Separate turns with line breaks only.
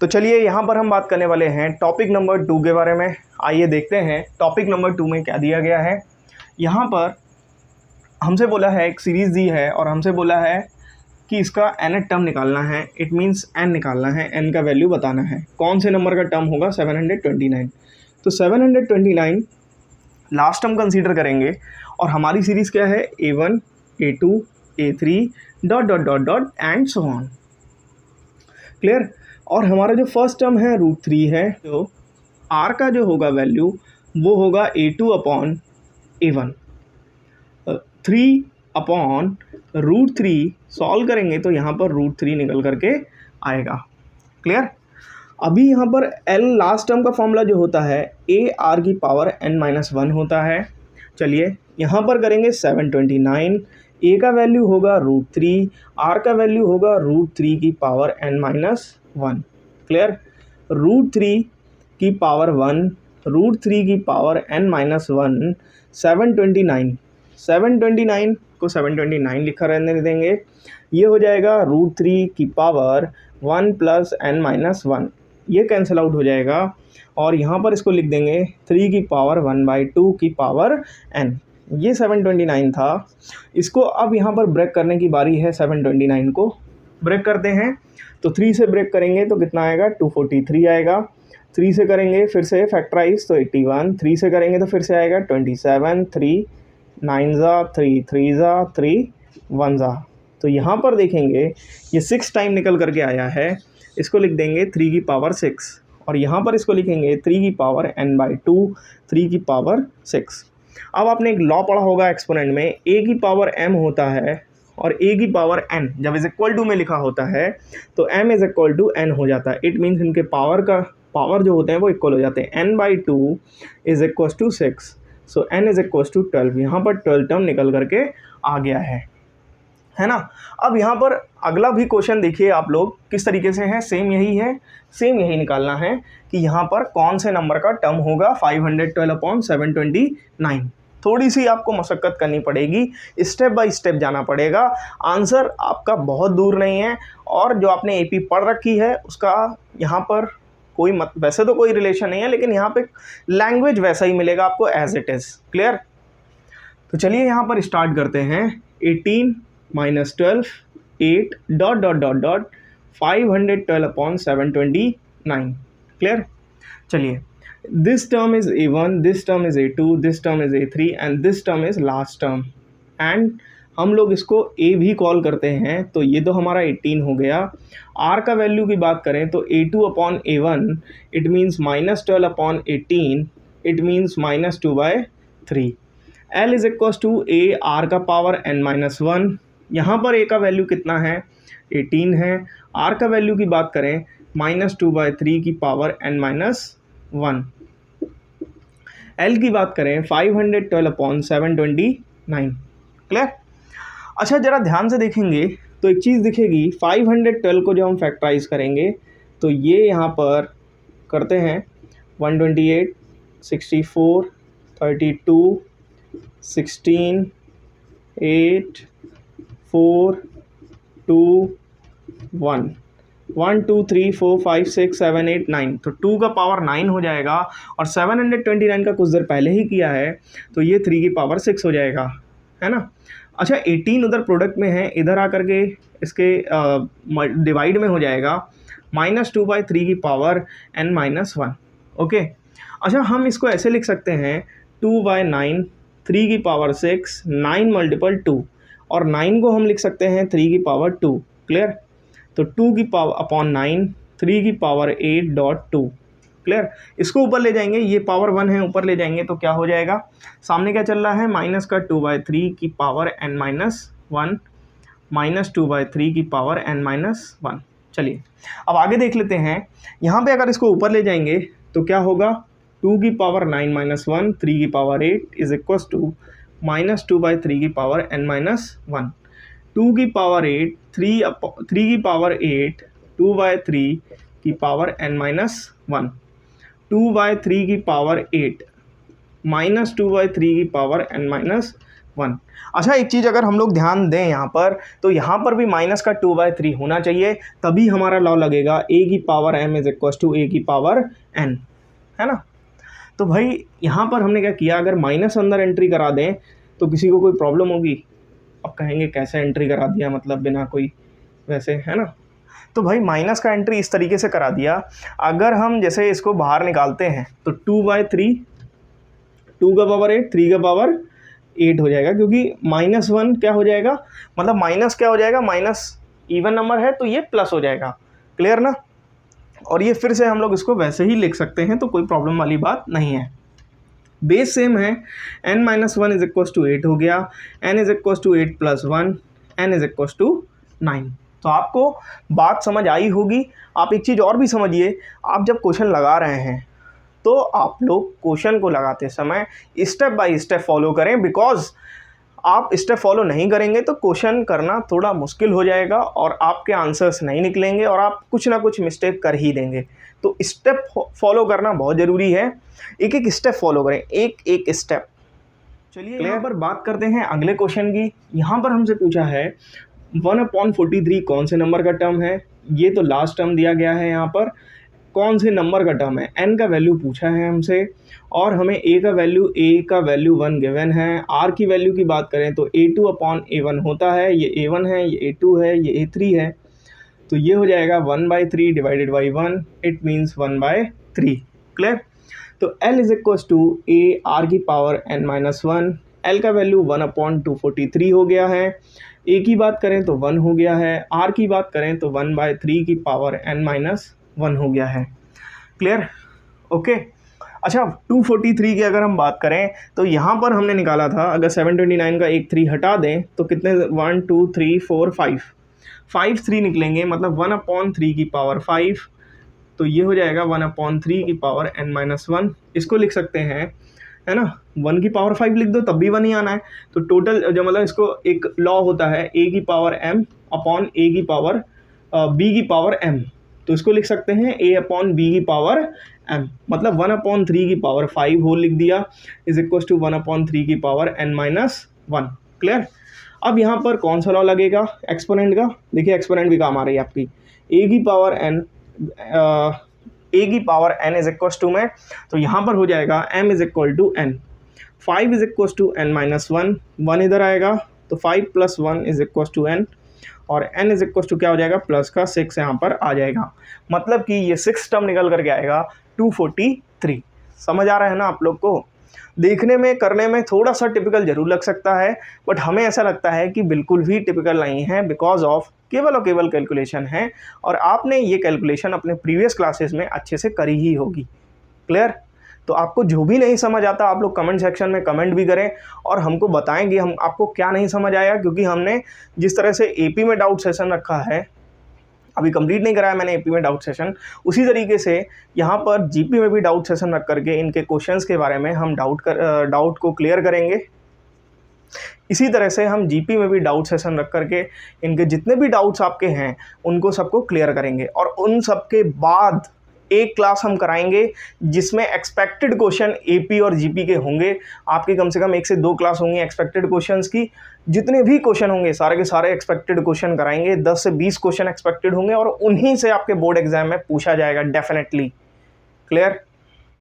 तो चलिए यहाँ पर हम बात करने वाले हैं टॉपिक नंबर 2 के बारे में। आइए देखते हैं टॉपिक नंबर 2 में क्या दिया गया है। यहाँ पर हमसे बोला है, एक सीरीज़ दी है और हमसे बोला है कि इसका nth टर्म निकालना है। इट मीन्स n निकालना है, n का वैल्यू बताना है। कौन से नंबर का टर्म होगा? 729। तो 729 लास्ट टर्म कंसीडर करेंगे और हमारी सीरीज़ क्या है? a1 a2 a3 dot dot dot dot and so on. Clear? और हमारा जो फर्स्ट टर्म है √3 है, तो r का जो होगा वैल्यू वो होगा a2 upon a1। 3 upon √3 solve करेंगे तो यहाँ पर √3 निकल करके आएगा। क्लियर? अभी यहाँ पर L लास्ट टर्म का फॉर्मूला जो होता है a r की पावर n-1 होता है। चलिए यहाँ पर करेंगे 729। a का वैल्यू होगा √3, r का वैल्यू होगा √3 की पावर n-1। क्लियर? √3 की पावर 1, √3 की पावर n-1, 729 को 729 लिखा रहने देंगे। ये हो जाएगा √3 की पावर 1 प्लस n-1, ये कैंसिल आउट हो जाएगा और यहाँ पर इसको लिख देंगे 3 की पावर 1/2 की पावर n। ये 729 था। इसको अब यहाँ पर ब्रेक करने की बारी है। 729 को ब्रेक करते हैं तो 3 से ब्रेक करेंगे तो कितना आएगा? 243 आएगा। 3 से करेंगे फिर से फैक्टराइज तो 81। 3 से करेंगे तो फिर से आएगा 27। 3 9 3 3 3 1। तो यहाँ पर देखेंगे ये 6 टाइम निकल करके आया है। इसको लिख देंगे 3 की पावर 6 और यहाँ पर इसको लिखेंगे 3 की पावर n/2, 3 की पावर 6। अब आपने एक लॉ पढ़ा होगा एक्सपोनेंट में, a की पावर m होता है और a की पावर n जब इज इक्वल टू में लिखा होता है तो m is equal to n हो जाता है। इट मीन्स इनके पावर जो होते हैं वो इक्वल हो जाते हैं। n/2 is equal to 6, so n is equal to 12। यहाँ पर 12 टर्म निकल करके आ गया है ना। अब यहाँ पर अगला भी क्वेश्चन देखिए आप लोग किस तरीके से है। सेम यही है, सेम यही निकालना है कि यहाँ पर कौन से नंबर का टर्म होगा 512/729। थोड़ी सी आपको मशक्क़त करनी पड़ेगी, स्टेप बाय स्टेप जाना पड़ेगा। आंसर आपका बहुत दूर नहीं है और जो आपने एपी पढ़ रखी है उसका यहाँ पर कोई वैसे तो कोई रिलेशन नहीं है, लेकिन यहाँ पे लैंग्वेज वैसा ही मिलेगा आपको एज इट इज़। क्लियर? तो चलिए यहाँ पर स्टार्ट करते हैं। 18 - 12 8 dot dot dot dot 512/729। Clear? चलिए, this term is a1, this term is a2, this term is a3 and this term is last term. And हम लोग इसको a भी कॉल करते हैं। तो ये तो हमारा 18 हो गया। r का वैल्यू की बात करें तो a2 upon a1 it means -12/18, it means -2/3। l is equal to a r का पावर n-1। यहाँ पर a का वैल्यू कितना है? 18 है। r का वैल्यू की बात करें -2/3 की पावर n-1। l की बात करें 512/729। क्लियर? अच्छा, ज़रा ध्यान से देखेंगे तो एक चीज़ दिखेगी। 512 को जब हम फैक्टराइज करेंगे तो ये यहाँ पर करते हैं 128 64 32 16 8 4 2 1 1 2 3 4 5 6 7 8 9। तो 2 का पावर 9 हो जाएगा और 729 का कुछ देर पहले ही किया है तो ये 3 की पावर 6 हो जाएगा, है ना। अच्छा, 18 उधर प्रोडक्ट में है, इधर आकर के इसके डिवाइड में हो जाएगा -2/3 की पावर n-1। ओके। अच्छा, हम इसको ऐसे लिख सकते हैं 2/9, 3 की पावर 6, 9 × 2 और 9 को हम लिख सकते हैं 3 की पावर 2। क्लियर? तो 2 की पावर अपॉन 9, 3 की पावर 8.2। क्लियर? इसको ऊपर ले जाएंगे, ये पावर 1 है, ऊपर ले जाएंगे तो क्या हो जाएगा? सामने क्या चल रहा है? माइनस का 2/3 की पावर n-1, -2/3 की पावर n-1। चलिए अब आगे देख लेते हैं। यहाँ पे अगर इसको ऊपर ले जाएंगे तो क्या होगा? 2 की पावर 9-1, 3 की पावर 8 इज इक्वल टू -2/3 की पावर n-1। 2 की पावर 8, 3 की पावर 8, 2/3 की पावर n-1, 2/3 की पावर 8 -2/3 की पावर n-1 1। अच्छा, एक चीज़ अगर हम लोग ध्यान दें यहाँ पर, तो यहाँ पर भी माइनस का 2/3 होना चाहिए, तभी हमारा लॉ लगेगा a की power m is equal to a की पावर n, है ना। तो भाई यहाँ पर हमने क्या किया, अगर माइनस अंदर एंट्री करा दें तो किसी को कोई प्रॉब्लम होगी? अब कहेंगे कैसे एंट्री करा दिया, मतलब बिना कोई वैसे, है ना। तो भाई माइनस का एंट्री इस तरीके से करा दिया, अगर हम जैसे इसको बाहर निकालते हैं तो 2/3, 2 का पावर 8, 3 का पावर 8 हो जाएगा, क्योंकि -1 क्या हो जाएगा, मतलब माइनस क्या हो जाएगा, माइनस इवन नंबर है तो ये प्लस हो जाएगा, क्लियर ना। और ये फिर से हम लोग इसको वैसे ही लिख सकते हैं, तो कोई प्रॉब्लम वाली बात नहीं है। बेस सेम है, n-1 इज इक्वल टू 8 हो गया, n is equal to 8 + 1, n is equal to 9। तो आपको बात समझ आई होगी। आप एक चीज़ और भी समझिए, आप जब क्वेश्चन लगा रहे हैं तो आप लोग क्वेश्चन को लगाते समय स्टेप बाय स्टेप फॉलो करें, बिकॉज आप स्टेप फॉलो नहीं करेंगे तो क्वेश्चन करना थोड़ा मुश्किल हो जाएगा और आपके आंसर्स नहीं निकलेंगे और आप कुछ ना कुछ मिस्टेक कर ही देंगे। तो स्टेप फॉलो करना बहुत ज़रूरी है, एक एक स्टेप फॉलो करें, एक एक स्टेप। चलिए यहाँ पर बात करते हैं अगले क्वेश्चन की। यहाँ पर हमसे पूछा है 1/43 कौन से नंबर का टर्म है। ये तो लास्ट टर्म दिया गया है, यहाँ पर कौन से नंबर का टर्म है, n का वैल्यू पूछा है हमसे, और हमें a का वैल्यू 1 गिवन है। r की वैल्यू की बात करें तो a2/a1 होता है, ये a1 है, ये a2 है, ये a3 है, तो ये हो जाएगा 1/3 divided by 1, it means 1/3, clear. तो l is equal to a r की पावर n-1, l का वैल्यू 1/243 हो गया है, a की बात करें तो 1 हो गया है, r की बात करें तो 1/3 की पावर n-1 हो गया है, क्लियर, ओके। अच्छा, 243 की अगर हम बात करें तो यहाँ पर हमने निकाला था, अगर 729 का एक 3 हटा दें तो कितने, 1 2 3 4 5 3 निकलेंगे, मतलब 1/3 की पावर 5, तो ये हो जाएगा 1/3 की पावर n-1। इसको लिख सकते हैं, है ना, 1 की पावर 5 लिख दो तब भी 1 ही आना है। तो टोटल जो, मतलब इसको एक लॉ होता है a की पावर m अपॉन a की पावर b की पावर m, तो इसको लिख सकते हैं a/b की पावर m, मतलब 1/3 की पावर 5 होल लिख दिया, इज इक्वल टू 1/3 की पावर n-1, क्लियर। अब यहाँ पर कौन सा लॉ लगेगा, एक्सपोनेंट का। देखिए एक्सपोनेंट भी काम आ रही है आपकी, a की power n is equal to में, तो यहाँ पर हो जाएगा m is equal to n, 5 is equal to n-1, 1 इधर आएगा तो 5 + 1 इज इक्वल टू n, और n इज इक्वल टू क्या हो जाएगा, प्लस का 6 यहाँ पर आ जाएगा, मतलब कि ये 6 टर्म निकल करके आएगा 243। समझ आ रहा है ना आप लोग को। देखने में करने में थोड़ा सा टिपिकल जरूर लग सकता है, बट हमें ऐसा लगता है कि बिल्कुल भी टिपिकल नहीं है, बिकॉज ऑफ केवल और केवल कैलकुलेशन है, और आपने ये कैलकुलेशन अपने प्रीवियस क्लासेस में अच्छे से करी ही होगी, क्लियर। तो आपको जो भी नहीं समझ आता आप लोग कमेंट सेक्शन में कमेंट भी करें और हमको बताएंगे हम आपको क्या नहीं समझ आया, क्योंकि हमने जिस तरह से एपी में डाउट सेशन रखा है, अभी कंप्लीट नहीं कराया मैंने एपी में डाउट सेशन, उसी तरीके से यहाँ पर जीपी में भी डाउट सेशन रख करके इनके क्वेश्चंस के बारे में हम डाउट को क्लियर करेंगे। इसी तरह से हम जीपी में भी डाउट सेशन रख करके इनके जितने भी डाउट्स आपके हैं उनको सबको क्लियर करेंगे, और उन सब के बाद एक क्लास हम कराएंगे जिसमें एक्सपेक्टेड क्वेश्चन एपी और जीपी के होंगे। आपकी कम से कम 1 से 2 क्लास होंगी एक्सपेक्टेड क्वेश्चंस की, जितने भी क्वेश्चन होंगे सारे के सारे एक्सपेक्टेड क्वेश्चन कराएंगे, 10 से 20 क्वेश्चन एक्सपेक्टेड होंगे और उन्हीं से आपके बोर्ड एग्जाम में पूछा जाएगा डेफिनेटली, क्लियर।